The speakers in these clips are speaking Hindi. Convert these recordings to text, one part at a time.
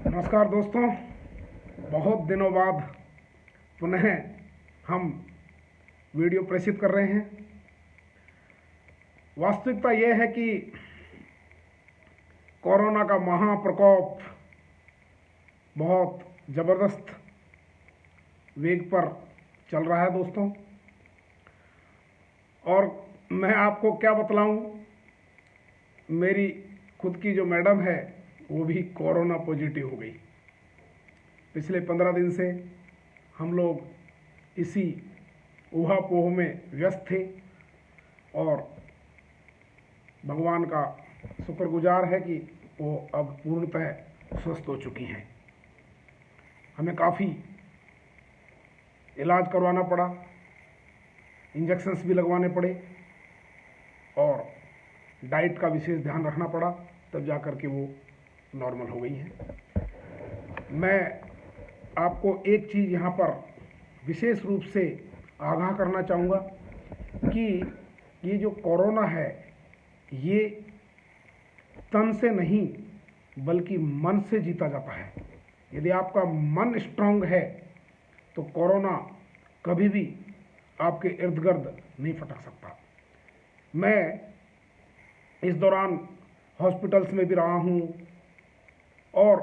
नमस्कार दोस्तों, बहुत दिनों बाद पुनः हम वीडियो प्रेषित कर रहे हैं। वास्तविकता यह है कि कोरोना का महाप्रकोप बहुत ज़बरदस्त वेग पर चल रहा है दोस्तों। और मैं आपको क्या बतलाऊं, मेरी खुद की जो मैडम है वो भी कोरोना पॉजिटिव हो गई। पिछले 15 दिन से हम लोग इसी ऊहापोह में व्यस्त थे और भगवान का शुक्रगुजार है कि वो अब पूर्णतः स्वस्थ हो चुकी हैं। हमें काफ़ी इलाज करवाना पड़ा, इंजेक्शन्स भी लगवाने पड़े और डाइट का विशेष ध्यान रखना पड़ा, तब जा कर के वो नॉर्मल हो गई है। मैं आपको एक चीज़ यहाँ पर विशेष रूप से आगाह करना चाहूँगा कि ये जो कोरोना है ये तन से नहीं बल्कि मन से जीता जाता है। यदि आपका मन स्ट्रांग है तो कोरोना कभी भी आपके इर्द गिर्द नहीं फटक सकता। मैं इस दौरान हॉस्पिटल्स में भी रहा हूँ और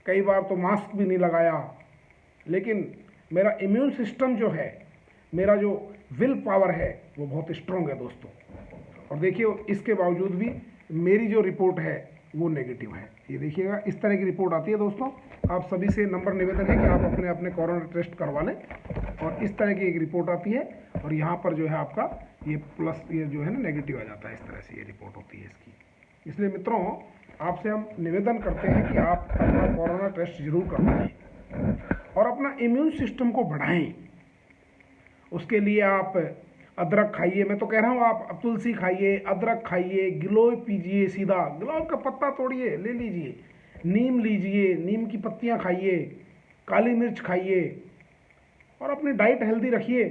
कई बार तो मास्क भी नहीं लगाया, लेकिन मेरा इम्यून सिस्टम जो है, मेरा जो विल पावर है वो बहुत स्ट्रांग है दोस्तों। और देखिए इसके बावजूद भी मेरी जो रिपोर्ट है वो नेगेटिव है। ये देखिएगा, इस तरह की रिपोर्ट आती है दोस्तों। आप सभी से नंबर निवेदन है कि आप अपने अपने कोरोना टेस्ट करवा लें। और इस तरह की एक रिपोर्ट आती है और यहाँ पर जो है आपका ये प्लस, ये जो है ना नेगेटिव आ जाता है। इस तरह से ये रिपोर्ट होती है इसकी। इसलिए मित्रों, आपसे हम निवेदन करते हैं कि आप अपना कोरोना टेस्ट जरूर करवाएं और अपना इम्यून सिस्टम को बढ़ाएं। उसके लिए आप अदरक खाइए, मैं तो कह रहा हूँ आप तुलसी खाइए, अदरक खाइए, गिलोय पीजिए, सीधा गिलोय का पत्ता तोड़िए ले लीजिए, नीम लीजिए, नीम की पत्तियाँ खाइए, काली मिर्च खाइए और अपनी डाइट हेल्दी रखिए।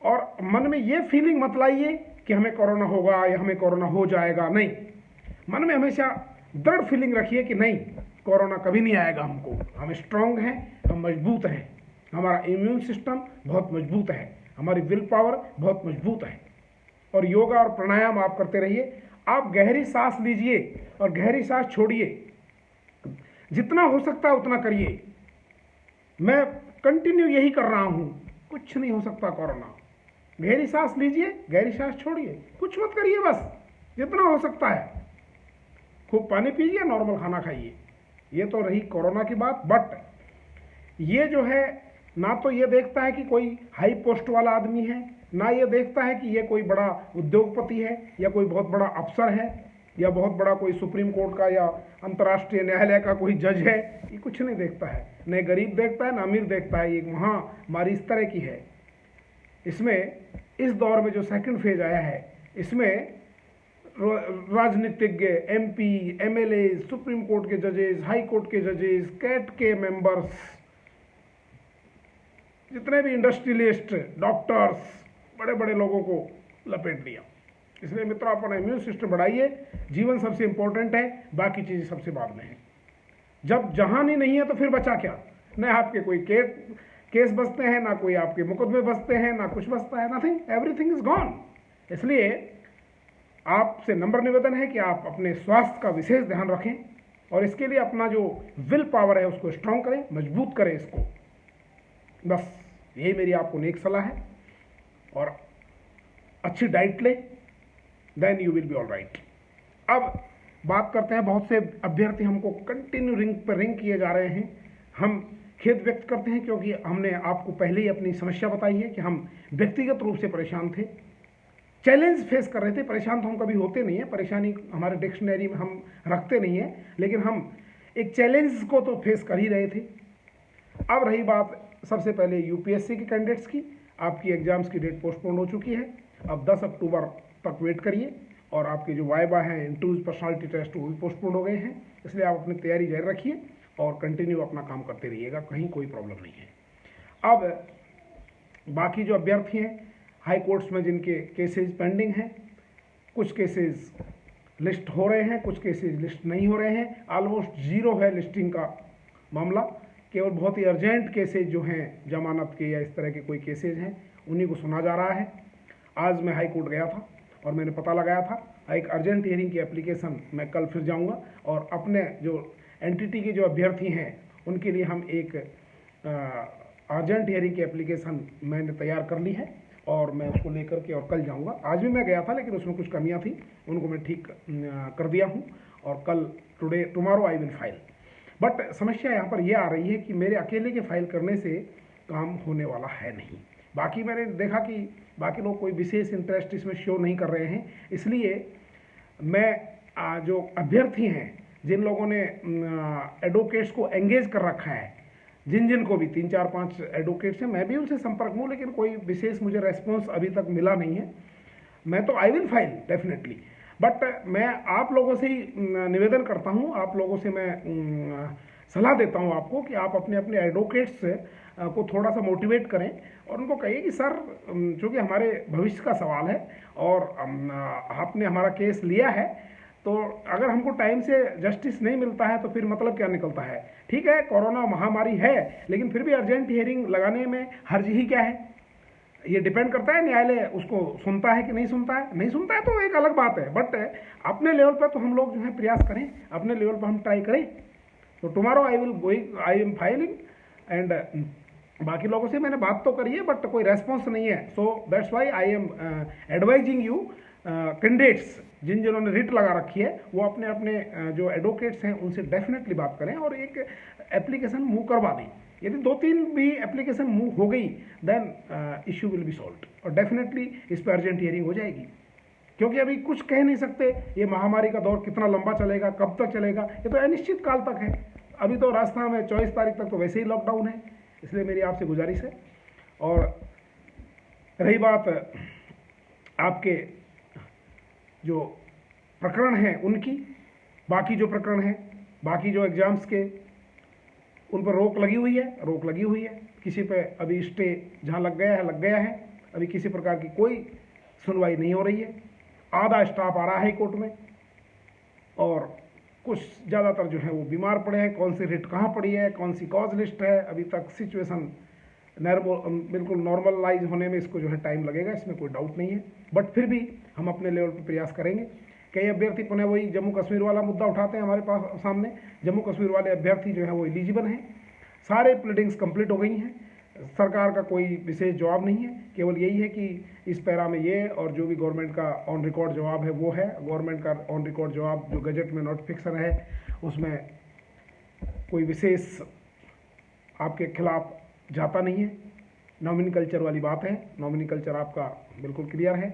और मन में ये फीलिंग मत लाइए कि हमें कोरोना होगा या हमें कोरोना हो जाएगा। नहीं, मन में हमेशा दृढ़ फीलिंग रखिए कि नहीं, कोरोना कभी नहीं आएगा हमको। हम स्ट्रांग हैं, हम मजबूत हैं, हमारा इम्यून सिस्टम बहुत मजबूत है, हमारी विल पावर बहुत मजबूत है। और योगा और प्राणायाम आप करते रहिए। आप गहरी सांस लीजिए और गहरी सांस छोड़िए, जितना हो सकता है उतना करिए। मैं कंटिन्यू यही कर रहा हूँ। कुछ नहीं हो सकता कोरोना। गहरी सांस लीजिए, गहरी सांस छोड़िए, कुछ मत करिए, बस जितना हो सकता है। खूब पानी पीजिए, नॉर्मल खाना खाइए। ये तो रही कोरोना की बात। बट ये जो है, ना तो ये देखता है कि कोई हाई पोस्ट वाला आदमी है, ना ये देखता है कि ये कोई बड़ा उद्योगपति है या कोई बहुत बड़ा अफसर है या बहुत बड़ा कोई सुप्रीम कोर्ट का या अंतर्राष्ट्रीय न्यायालय का कोई जज है। ये कुछ नहीं देखता है। न गरीब देखता है, न अमीर देखता है। ये महामारी इस तरह की है। इसमें इस दौर में जो सेकंड फेज आया है, इसमें राजनीतिज्ञ, एमपी, एमएलए, सुप्रीम कोर्ट के जजेस, हाई कोर्ट के जजेस, कैट के मेंबर्स, जितने भी इंडस्ट्रियलिस्ट, डॉक्टर्स, बड़े बड़े लोगों को लपेट दिया। इसलिए मित्रों, अपना इम्यून सिस्टम बढ़ाइए। जीवन सबसे इंपॉर्टेंट है, बाकी चीज़ें सबसे बाद में है। जब जहान ही नहीं है तो फिर बचा क्या? न आपके कोई केस बचते हैं, ना कोई आपके मुकदमे बचते हैं, ना कुछ बचता है। Nothing, everything is gone. इसलिए आपसे नंबर निवेदन है कि आप अपने स्वास्थ्य का विशेष ध्यान रखें और इसके लिए अपना जो विल पावर है उसको स्ट्रांग करें, मजबूत करें इसको। बस यही मेरी आपको नेक सलाह है। और अच्छी डाइट लें, then you will be all right. अब बात करते हैं, बहुत से अभ्यर्थी हमको कंटिन्यू रिंग पर रिंग किए जा रहे हैं। हम खेद व्यक्त करते हैं क्योंकि हमने आपको पहले ही अपनी समस्या बताई है कि हम व्यक्तिगत रूप से परेशान थे, चैलेंज फेस कर रहे थे। परेशान तो हम कभी होते नहीं हैं, परेशानी हमारे डिक्शनरी में हम रखते नहीं हैं, लेकिन हम एक चैलेंज को तो फेस कर ही रहे थे। अब रही बात सबसे पहले यूपीएससी के कैंडिडेट्स की। आपकी एग्जाम्स की डेट पोस्टपोन हो चुकी है। अब 10 अक्टूबर तक वेट करिए। और आपके जो वाइवा हैं, इंटरव्यूज, पर्सनालिटी टेस्ट, वो भी पोस्टपोन हो गए हैं। इसलिए आप अपनी तैयारी जारी रखिए और कंटिन्यू अपना काम करते रहिएगा, कहीं कोई प्रॉब्लम नहीं है। अब बाकी जो अभ्यर्थी हैं हाई कोर्ट्स में, जिनके केसेस पेंडिंग हैं, कुछ केसेस लिस्ट हो रहे हैं, कुछ केसेस लिस्ट नहीं हो रहे हैं। ऑलमोस्ट जीरो है लिस्टिंग का मामला। केवल बहुत ही अर्जेंट केसेज जो हैं जमानत के या इस तरह के कोई केसेज हैं उन्हीं को सुना जा रहा है। आज मैं हाई कोर्ट गया था और मैंने पता लगाया था एक अर्जेंट हियरिंग की एप्लीकेशन मैं कल फिर जाऊंगा और अपने जो एनटीटी के जो अभ्यर्थी हैं उनके लिए हम एक अर्जेंट हियरिंग की एप्लीकेशन मैंने तैयार कर ली है और मैं उसको लेकर के और कल जाऊंगा। आज भी मैं गया था लेकिन उसमें कुछ कमियां थी, उनको मैं ठीक कर दिया हूं और कल tomorrow I will file. But समस्या यहाँ पर यह आ रही है कि मेरे अकेले के फाइल करने से काम होने वाला है नहीं। बाकी मैंने देखा कि बाकी लोग कोई विशेष इंटरेस्ट इसमें शो नहीं कर रहे हैं, इसलिए मैं जो अभ्यर्थी हैं जिन लोगों ने एडवोकेट्स को एंगेज कर रखा है, जिन को भी 3-4-5 एडवोकेट्स हैं, मैं भी उनसे संपर्क में हूँ लेकिन कोई विशेष मुझे रेस्पॉन्स अभी तक मिला नहीं है। मैं तो I will file definitely, but मैं आप लोगों से ही निवेदन करता हूँ, आप लोगों से मैं सलाह देता हूँ आपको कि आप अपने अपने एडवोकेट्स को थोड़ा सा मोटिवेट करें और उनको कहिए कि सर चूँकि हमारे भविष्य का सवाल है और आपने हमारा केस लिया है तो अगर हमको टाइम से जस्टिस नहीं मिलता है तो फिर मतलब क्या निकलता है। ठीक है, कोरोना महामारी है लेकिन फिर भी अर्जेंट हियरिंग लगाने में हर्ज ही क्या है। ये डिपेंड करता है न्यायालय उसको सुनता है कि नहीं सुनता है। नहीं सुनता है तो एक अलग बात है, बट अपने लेवल पर तो हम लोग जो है प्रयास करें, अपने लेवल पर हम ट्राई करें। तो tomorrow I am filing and बाकी लोगों से मैंने बात तो करी है बट कोई रेस्पॉन्स नहीं है। So that's why I am advising you candidates जिन्होंने रिट लगा रखी है वो अपने अपने जो एडवोकेट्स हैं उनसे डेफिनेटली बात करें और एक एप्लीकेशन मूव करवा दें। यदि 2-3 भी एप्लीकेशन मूव हो गई then issue will be solved और डेफिनेटली इस पर अर्जेंट हियरिंग हो जाएगी, क्योंकि अभी कुछ कह नहीं सकते ये महामारी का दौर कितना लंबा चलेगा, कब तक चलेगा, ये तो अनिश्चित काल तक है। अभी तो राजस्थान में 24 तारीख तक तो वैसे ही लॉकडाउन है, इसलिए मेरी आपसे गुजारिश है। और रही बात आपके जो प्रकरण हैं उनकी, बाकी जो प्रकरण हैं, बाकी जो एग्जाम्स के उन पर रोक लगी हुई है। किसी पे अभी स्टे जहाँ लग गया है, अभी किसी प्रकार की कोई सुनवाई नहीं हो रही है। आधा स्टाफ आ रहा है कोर्ट में और कुछ ज़्यादातर जो है वो बीमार पड़े हैं। कौन सी रिट कहाँ पड़ी है, कौन सी कॉज लिस्ट है, अभी तक सिचुएशन बिल्कुल नॉर्मलाइज होने में इसको जो है टाइम लगेगा, इसमें कोई डाउट नहीं है। बट फिर भी हम अपने लेवल पर प्रयास करेंगे। कई अभ्यर्थी पुनः वही जम्मू कश्मीर वाला मुद्दा उठाते हैं हमारे पास सामने। जम्मू कश्मीर वाले अभ्यर्थी जो है वो एलिजिबल हैं, सारे प्लीडिंग्स कंप्लीट हो गई हैं, सरकार का कोई विशेष जवाब नहीं है। केवल यही है कि इस पैरा में ये और जो भी गवर्नमेंट का ऑन रिकॉर्ड जवाब है वो है। गवर्नमेंट का ऑन रिकॉर्ड जवाब जो गजट में नोटिफिकेशन है उसमें कोई विशेष आपके खिलाफ जाता नहीं है। नॉमिनी कल्चर वाली बात है, नॉमिनी कल्चर आपका बिल्कुल क्लियर है।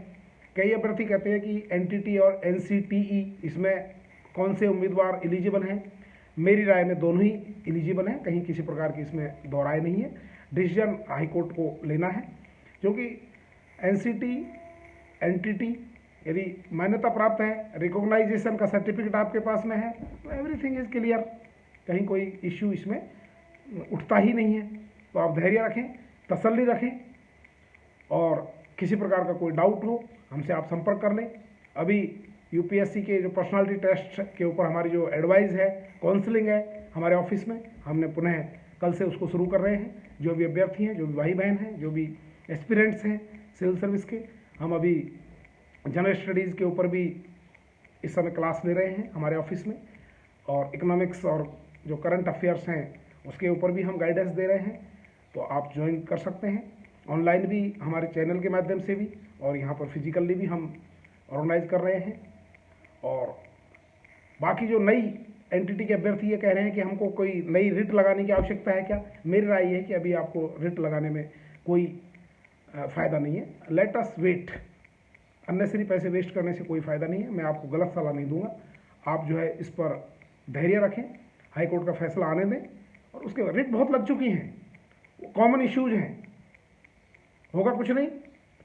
कई अभ्यर्थी कहते हैं कि एनटीटी और एनसीटीई इसमें कौन से उम्मीदवार एलिजिबल हैं। मेरी राय में दोनों ही एलिजिबल हैं, कहीं किसी प्रकार की इसमें दो राय नहीं है। डिसीजन हाई कोर्ट को लेना है, क्योंकि एनसीटी एनटीटी यदि मान्यता प्राप्त है, रिकॉग्नाइजेशन का सर्टिफिकेट आपके पास में है तो एवरीथिंग इज क्लियर, कहीं कोई इश्यू इसमें उठता ही नहीं है। तो आप धैर्य रखें, तसल्ली रखें और किसी प्रकार का कोई डाउट हो हमसे आप संपर्क कर लें। अभी यूपीएससी के जो पर्सनालिटी टेस्ट के ऊपर हमारी जो एडवाइस है, काउंसलिंग है हमारे ऑफिस में, हमने पुनः कल से उसको शुरू कर रहे हैं। जो भी अभ्यर्थी हैं, जो भी भाई बहन हैं, जो भी एस्पिरेंट्स हैं सिविल सर्विस के, हम अभी जनरल स्टडीज़ के ऊपर भी इस समय क्लास ले रहे हैं हमारे ऑफिस में, और इकोनॉमिक्स और जो करंट अफेयर्स हैं उसके ऊपर भी हम गाइडेंस दे रहे हैं। तो आप ज्वाइन कर सकते हैं ऑनलाइन भी, हमारे चैनल के माध्यम से भी, और यहाँ पर फिजिकली भी हम ऑर्गेनाइज कर रहे हैं। और बाकी जो नई एनटीटी के अभ्यर्थी ये कह रहे हैं कि हमको कोई नई रिट लगाने की आवश्यकता है क्या, मेरी राय ये है कि अभी आपको रिट लगाने में कोई फ़ायदा नहीं है। लेट अस वेट, अननेसरी पैसे वेस्ट करने से कोई फ़ायदा नहीं है। मैं आपको गलत सलाह नहीं दूंगा, आप जो है इस पर धैर्य रखें, हाई कोर्ट का फैसला आने दें। और उसके रिट बहुत लग चुकी हैं, कॉमन इश्यूज हैं, होगा कुछ नहीं,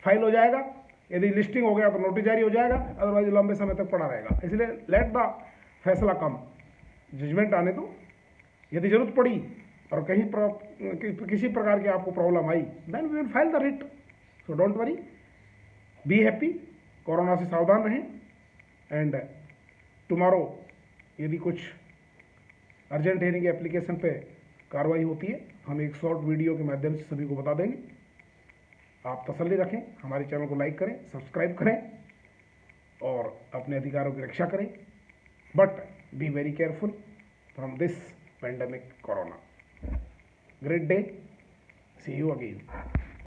फाइल हो जाएगा। यदि लिस्टिंग हो गया तो नोटिस जारी हो जाएगा, अदरवाइज लंबे समय तक पड़ा रहेगा। इसलिए लेट द फैसला कम, जजमेंट आने दो। यदि जरूरत पड़ी और कहीं किसी प्रकार की आपको प्रॉब्लम आई then we will file the writ. So don't worry, be happy, corona से सावधान रहें। एंड टुमारो यदि कुछ अर्जेंट हियरिंग की एप्लीकेशन पे कार्रवाई होती है हम एक शॉर्ट वीडियो के माध्यम से सभी को बता देंगे। आप तसल्ली रखें, हमारे चैनल को लाइक करें, सब्सक्राइब करें और अपने अधिकारों की रक्षा करें। But be very careful from this pandemic corona. Great day, see you again.